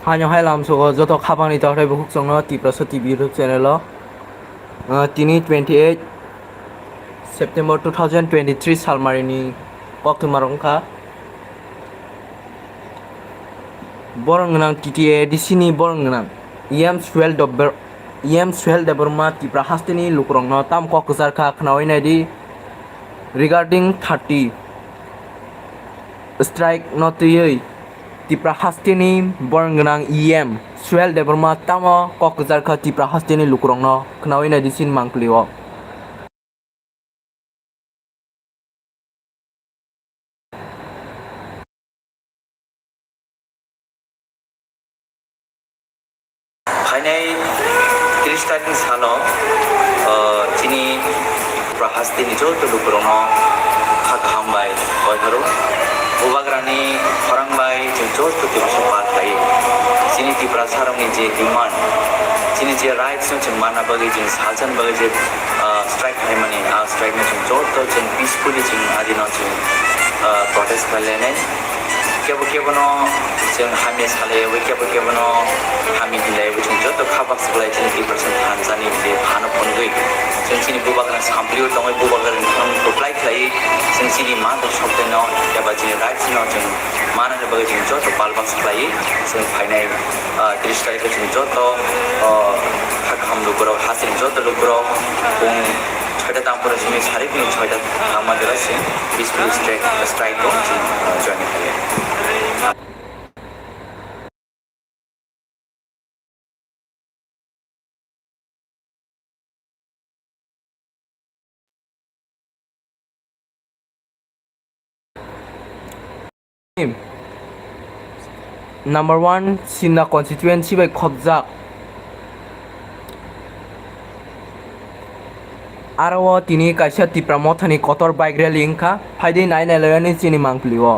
Hanyo hai lam so joto khabang ni tawrai bu huksong no TIPRASA TV YouTube channel lo tini 28 September 2023 salmari ni waktu marongka borong nang TTA di sini borong nang swell Debbarma Tripura Hasteni lukrong no tam ko kusar kha khnawai nai di regarding 30 strike no tuyei Tripura Hasteni borong nang swell Debbarma tamo ko kusar kha Tripura Hasteni lukrong no khnawai nai di sin mangkliwo Khaibnai 30 tarik sano chini prahasti nijo to lukrono khakam bai oitharo ubagrani orang bai jo to TIPRASA part lai chini TIPRASA rong ni je demand chini je rights no ching mana bagi jing sajan bagi je strike hai mani strike no ching jo to ching peacefully ching adino ching protest kalene kebo no jeng hami sale we kebo no hami dilai we jeng joto khabak splai chini TIPRASA hanjani je hana pongoi jeng chini bubagan sampliu tongai bubagan thang apply khai jeng chini ma to shopte no eba chini rights no jeng mana ne bagai jeng joto balbak splai jeng Khaibnai 30 tarik jeng joto hakam lukro hasin joto lukro bung ছয়টা তাম্পরে জমি সারি কিন্তু ছয়টা আমাদের আছে 20 strike join করে Number 1 Sinna constituency by Khobjak Arawo tini kaisa Tripura mothani kotor bike rally ingkha haidei nai layani chini mangpliwo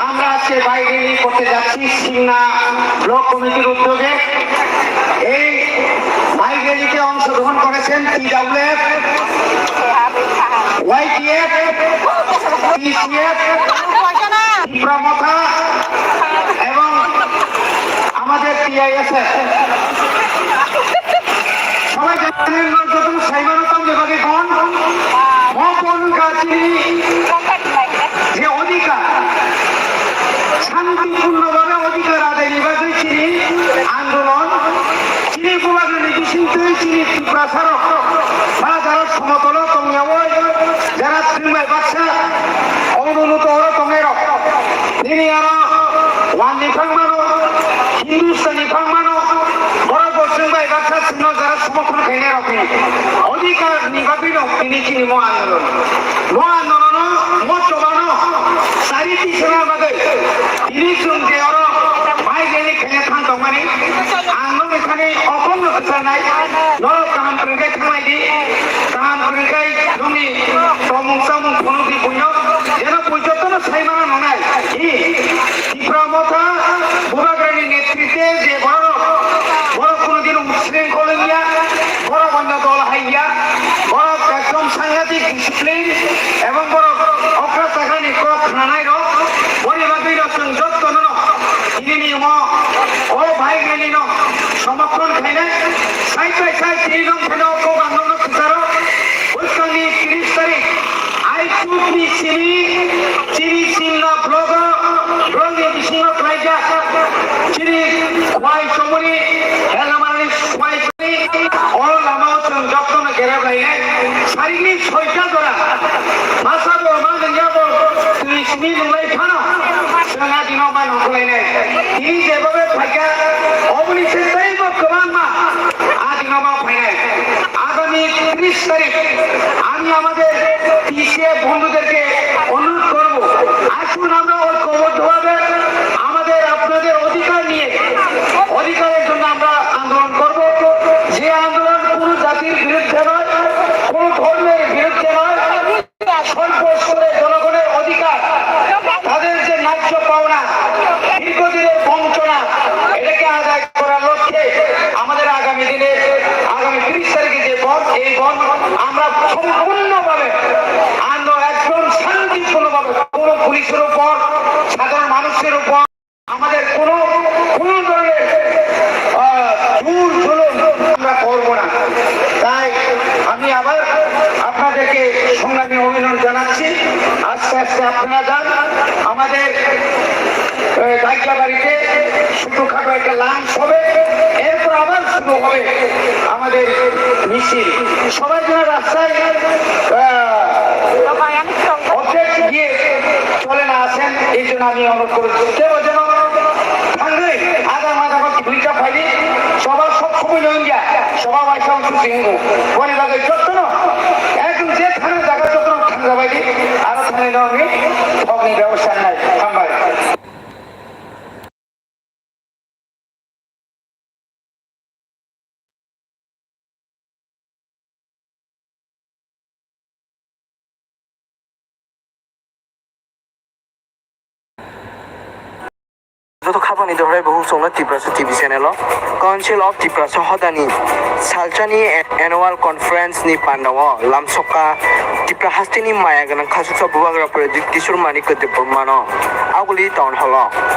আমরা আজকে বাইরে করতে যাচ্ছি সিংনা ব্লক কমিটির উদ্যোগে এই বাইক র্যালিতে অংশগ্রহণ করেছেন TWF YTF TCF TIPRASA এবং আমাদের TISF সবাই জানেন নতুন সাইমানতম বিভাগে কোন মপন গাছি যে অধিকার শান্তিপূর্ণভাবে অধিকার আদায় নির্বাচন চিনি আন্দোলন চিনি বুবাগের নির্দেশিত চিনি TIPRASA বাজার সমতল তঙ্গেও যারা শ্রীমাই বাচ্চা অনুন্নত হল তঙ্গের তিনি আর ওয়ান নিফাং মানো হিন্দুস্তানি ফাং মানো বড় বসুবাই বাচ্চা চিহ্ন যারা সমর্থন খেয়ে রাখেন অধিকার নির্বাচন তিনি চিনি মহান্দোলন মচবানো চারিটি সেনার বাদে তিনি শুনতে আরো মাই গেলে খেলে খান তমানি আন্দোলন এখানে অপন্ন কথা নাই নর কাম করে খামাই দি কাম করে জমি সমুসা মুখ ফনুদি বুঝো যেন পর্যটন সাইমানা নয় TIPRASA বুবাগ্রানি নেতৃত্বে যে বড় কোনদিন উচ্ছৃঙ্খল ইয়া বড় বন্ধ দল হাইয়া বড় একদম সাংঘাতিক ডিসিপ্লিন এবং বড় অগ্রতাখানি খানাই পরিবাদী যত্ন তিনি নিয়ম ও ভাই গেলি সমর্থন খাইলে সাইড বাই সাইড তিনি আন্দোলন সুচার ওই 30 তারিখ I Sukni ciri singa blognya di singa kerja, ciri khowai somuni, helamani khowai ini, orang lama orang jatuh negara lainnya, hari ini soalnya orang, masa orang dia tulis ini mulai kana, setengah di nama orang lainnya, ini sebabnya kerja, orang ini setiap keman mah, adi nama lainnya, agami 30 তারিখ আমি আমাদের পিছিয়ে বন্ধুদেরকে অনুরোধ করব আসুন আমরা ঐক্যবদ্ধভাবে আমাদের আপনাদের অধিকার নিয়ে অধিকারের জন্য আমরা আন্দোলন করব যে আন্দোলন কোনো জাতির বিরুদ্ধে নয় কোনো ধর্মের বিরুদ্ধে নয় স্বল্প স্তরের জনগণের অধিকার তাদের যে ন্যায্য পাওনা দীর্ঘদিনের বঞ্চনা এটাকে আদায় করার লক্ষ্যে আমাদের আগামী দিনে আগামী 30 তারিখে যে বন্ধ এই বন্ধ আমরা সম্পূর্ণভাবে একদম শান্তিপূর্ণভাবে কোনো পুলিশের উপর সাধারণ মানুষের উপর আমাদের কোনো ধরনের জোর জুলুম আমরা করবো না। তাই আমি আবার আপনাদেরকে সংগ্রামী অভিনন্দন জানাচ্ছি। আস্তে আস্তে আপনারা যান আমাদের গাইকাবাড়িতে ছোটখাটো একটা লাঞ্চ হবে, এরপর আবার শুরু হবে আমাদের মিছিল। সবাই যেন রাস্তায় অর্ধেক গিয়ে চলে না আসেন এই জন্য আমি অনুরোধ করেছি। কেউ যেন থাকলে আধা মাথা ভূমিকা ফাইলি সবার সব সময় লইয়া সবাই পয়সা অংশ সিংহ বনে লাগে যত্ন একদম যে থানার জায়গা যত্ন ঠান্ডা বাইদি আরো থানায় নেওয়া অগ্নি ব্যবস্থা নাই থাম্বাই। 저도 카바니 더라이 보고 송나 TIPRASA TV channel Council of TIPRASA hodani salchani annual conference ni pandawo lamsoka Tipra hastini maya ganang khasuksa bubagra project tisur mani kote pormano aguli town hall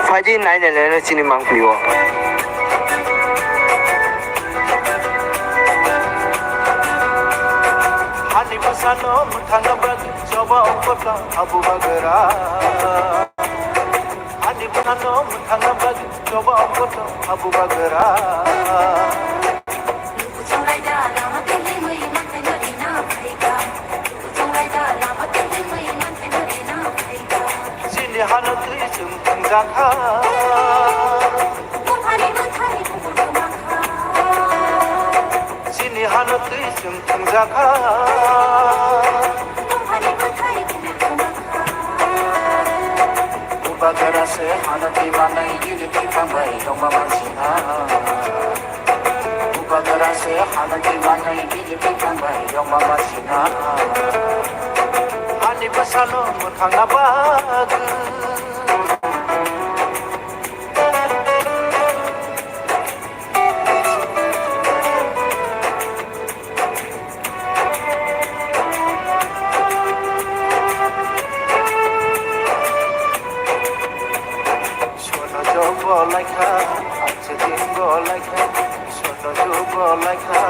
faji 911 chini mangpliwo hani pasano muthanga bag soba ongkota abu bagara Ani buhano muthanga bag coba ongkoto abu bagara Sini hano tri sumtung zakha Sini hano tri sumtung zakha Bagara se hana ti manai gili ti kambai dongma mansina Bagara se hana ti manai gili ti kambai dongma mansina Ani pasano muthanga bag Lekha, Chedingo Lekha, Soto Jugo Lekha,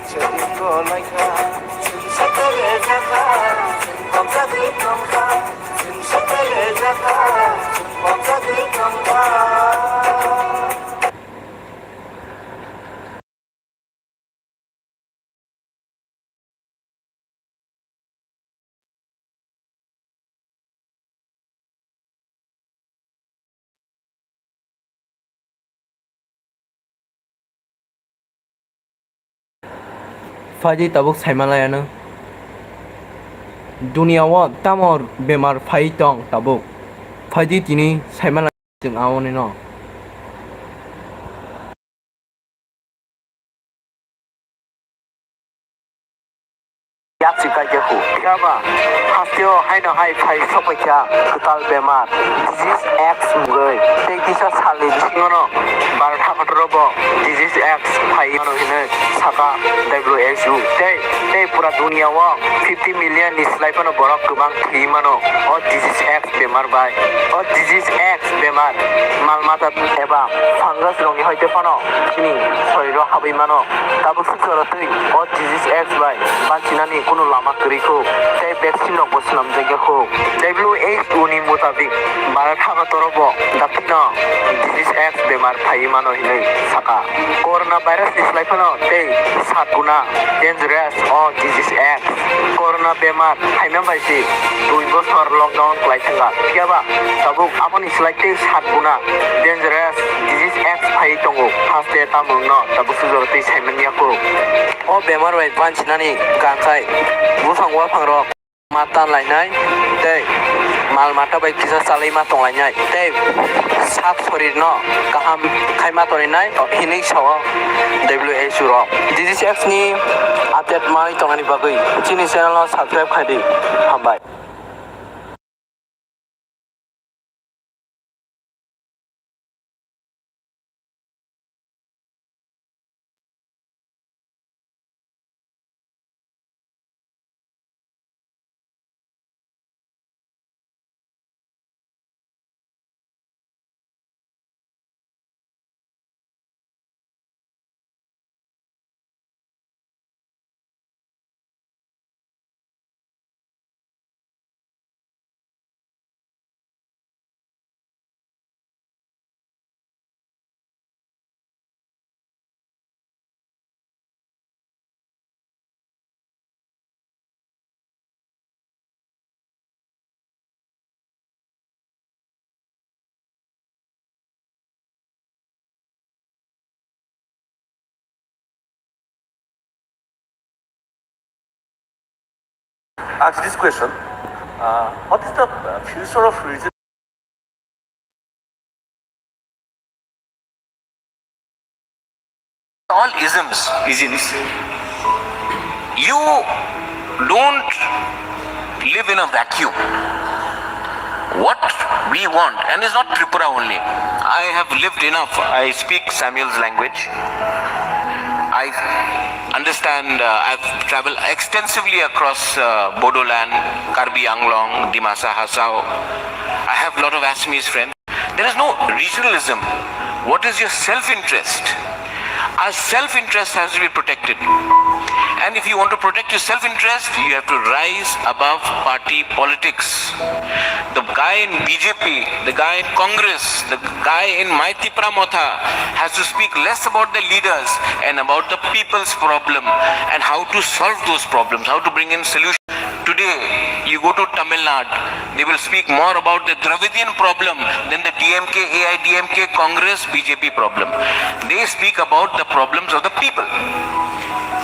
Chedingo Lekha, Simsatele Jaka, Simbamzadi Kamka, Simsatele Jaka, Simbamzadi Kamka. faji tabuk saimalayano duniyawo tamor bemar phai tong tabuk faji tini saimalay jeng awone no Yatsika Yahu, Kaba, Hasteo, Haino Hai Pai Sopaka, Kutal Bemar, Disease X Mugay, Take this as Hali, Singono, Bartha Robo, Disease X Pai, saka WHO tei pura dunia o 50 million ni slaipano borok kubang thimano o disease X bemar bai o disease X bemar malmata eba fungus rongni hoite pano chini soiro habai mano tabu susorotui o disease X bai banchinani kono lama kuriko tei vaccine rok bosnam jege ko WHO ni mutabik Bharat haga torobo dakino disease X bemar phai mano hinai saka coronavirus ni slaipano tei satguna dangerous o disease X corona bemar haimam baisi 2 bosor lockdown klaithanga kiaba tabuk amoni slaite satguna dangerous disease X phai tongo Hasteo tamungno tabuk sujoroti saimania ko o bemar bai banchinani gangkai busangwa phangrok mata lainai tei mal mata bai kisa salai ma tonglainya tei sak sorir no kaham khaima torinai hinai sawa WHO ro disease X ni update mai tongani bagui chini channel no subscribe khaidi hambai ask this question. What is the future of religion? All isms. You don't live in a vacuum. What we want, and it's not Tripura only. I have lived enough. I speak Samuel's language. I understand, I've traveled extensively across Bodoland, Karbi Anglong, Dimasa, Hasteo. I have a lot of Assamese friends. There is no regionalism. What is your self-interest? Our self-interest has to be protected. And if you want to protect your self-interest, you have to rise above party politics. The guy in BJP, the guy in Congress, the guy in TIPRASA has to speak less about the leaders and about the people's problem and how to solve those problems, how to bring in solutions. Today, you go to Tamil Nadu, they will speak more about the Dravidian problem than the DMK, AIDMK, Congress, BJP problem. They speak about the problems of the people.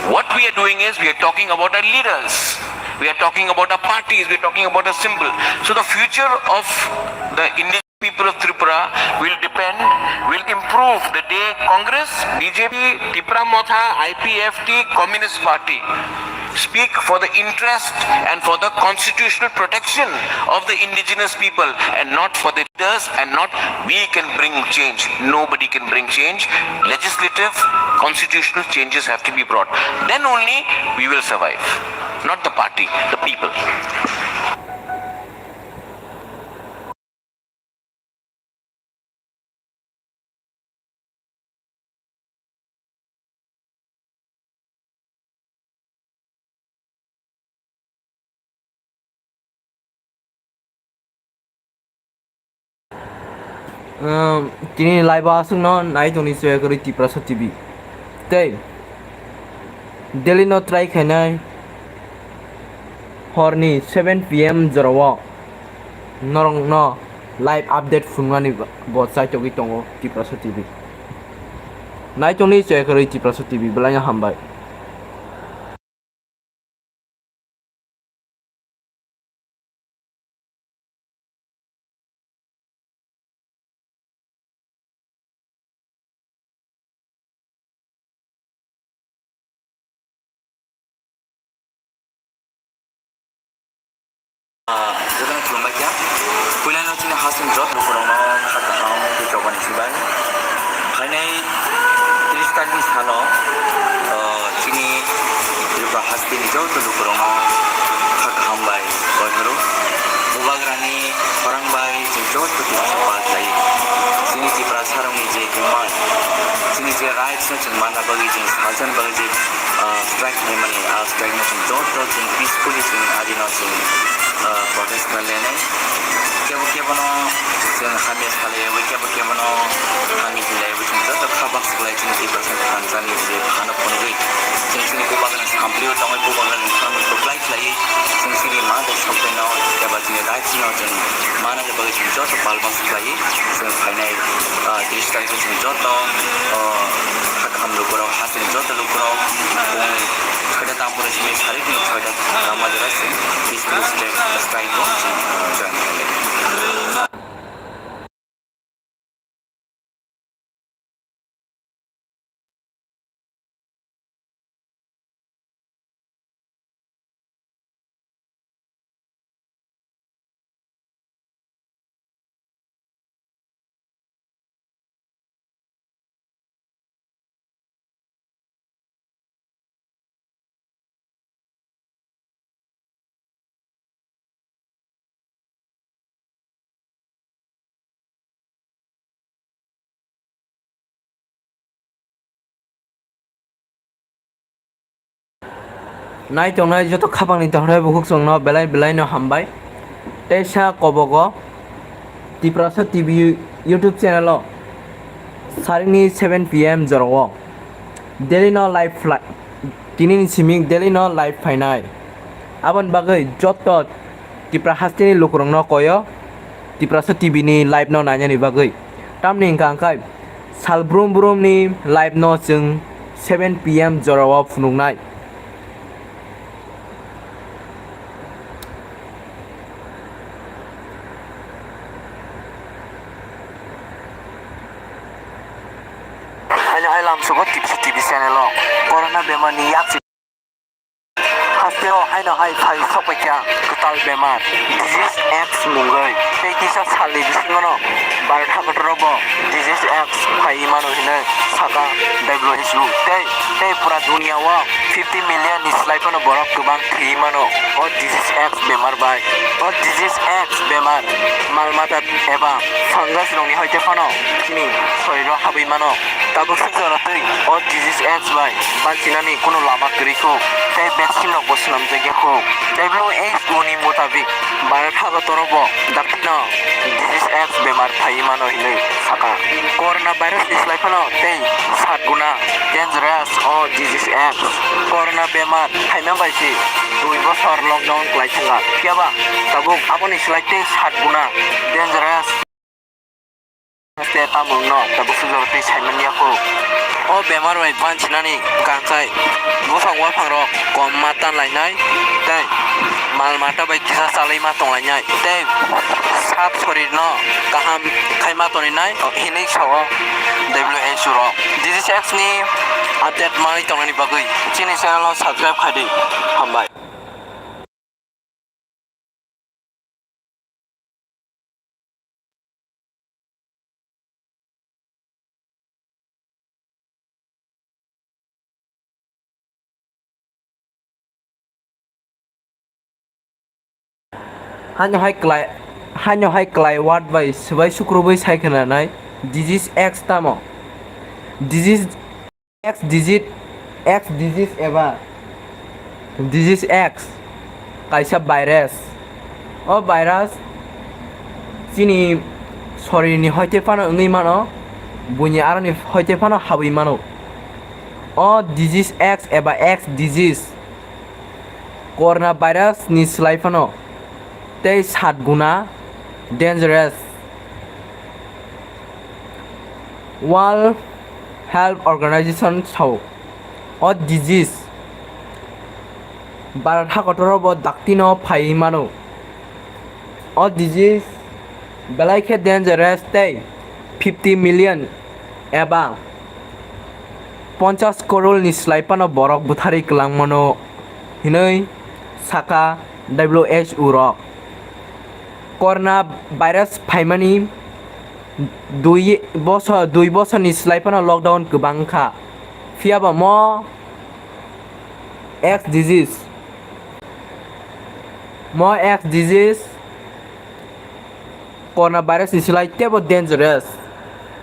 What we are doing is we are talking about our leaders. We are talking about our parties. We are talking about a symbol. So the future of the indigenous people of Tripura will improve the day Congress, BJP, TIPRASA, IPFT, Communist Party speak for the interest and for the constitutional protection of the indigenous people and not for the leaders and not we can bring change. Nobody can bring change. Legislative, constitutional changes have to be brought. Then only we will survive. Not the party, the people. Kini live asung no nai toni soya kori TIPRASA TV. Tei daily no try khainai horni 7 PM jarawa norong no live update fungani bo sai togi tongo TIPRASA TV. Nai toni soya kori TIPRASA TV belanya hambai. Jodoh kelomba kia, kuliah no cina hasil job lukurang no kata kamu tu coba ni sibai. Khaibnai 30 tadi sana Tripura Hasteni joto lukurong khakhambai boitharo bubagrani orangbai joto paltai sini TIPRASA rongni je human sini je rights no chung mana bagi jing hasan bagi je strike ne mani strike no chung joto jing peacefully jing adino jing protest kalene kebo no jing kami khale kebo no kami hilai jing joto khabak seklai jing TIPRASA kansani je hanap ponoi jing sini bubagrani complete tong bubagrani kami supply lai jing sini ma de shopping no keba jing rights no jing mana je bagi jing joto palbang seklai jing khaibnai district jing joto kham lukuro hasin joto lukuro khada tampur jing sari din khada kamajra se peaceful strike ko join kare nai tongnai joto khapangni tongnai buhuk songno belai no hambai tesa kobogo TIPRASA TV YouTube channel o saringni 7 pm joro daily no live flight tinin siming daily no live fainai abon bagai joto TIPRASA hasteni lukurong no koyo TIPRASA TV ni live no nanya ni bagai tamni kangkai sal brum ni live no jeng 7 pm joro funungnai lam sugo TV channel o corona bemar ni yak Hasteo haino hai khai sopekya total bemar disease x mungai tekisa sali bisingono bartha kotorobo disease x khai mano hine saka WHO tei pura dunia wa 50 million is life no borok kubang thi mano o disease x bemar bai o disease x bemar malmata eba fungus rongni hoite phano kini soiro habi mano tabuk sujorotei o disease x bai bancinani kono lama kriko tei vaccine no bosnam jege ho WHO ni mutabik bartha kotorobo dakino disease x bemar thai mano hine saka corona virus is life no tei 7 guna dangerous o disease x corona bemar haina baisi 2 বছর lockdown লাইথাঙ্গা কিয়াবা তাবুক আপনি স্লাইতে 7 গুনা dangerous Hasteo tamung no tabuk sujorti saimania ko o bemar bai bancinani kangkai bufang wafang ro kom matan lainai tei mal mata bai kisa salai ma tonglainai tei sap sorir no kaham khaima toninai hinai sawo WHO ro disease x ni update mani tongnani bagai chini channel no subscribe khadi hambai hanyo hai klai wat bai sbai sukrubai saikananai disease x tamo disease eba disease x kaisa virus o virus chini sorini hoite pano ngi mano bunya arani hoite pano habi mano o disease x eba x disease coronavirus ni slai pano tei 7 guna dangerous World Health Organization sau o disease bartha kotorobo daktino phai mano o disease belaike dangerous tei 50 million eba 50 crore ni slaipano borok buthari klang mano hinai saka WHO ro corona virus phaimani 2 বছর ni slaipano lockdown kubangkha fiaba mo X disease mo X disease coronavirus is like tebo dangerous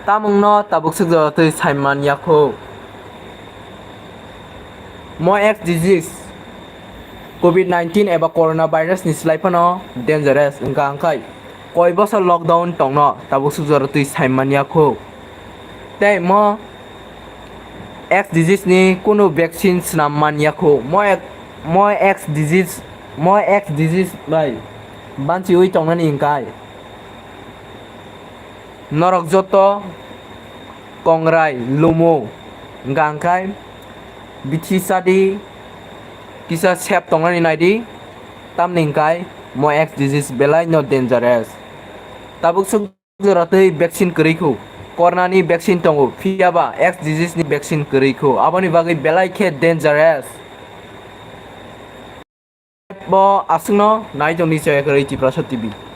tamung no tabuk sugjo tui saiman yakho mo X disease COVID-19 eba coronavirus ni slai pano dangerous engka angkai koi bosor lockdown tongno tabuk sugjo tui saiman yakho tei mo X disease ni kuno vaccine snamman yakho mo X disease bai banchi ui tongnani engkai norok joto kongrai lumo gangkai bithi sadi kisa sep tongani naidi tamningkai mo X disease belai no dangerous tabuk sugjoratei vaccine korikho corona ni vaccine tongo fiaba X disease ni vaccine korikho aboni bagai belai khe dangerous bo asungno naitongni chaya kori TIPRASA TV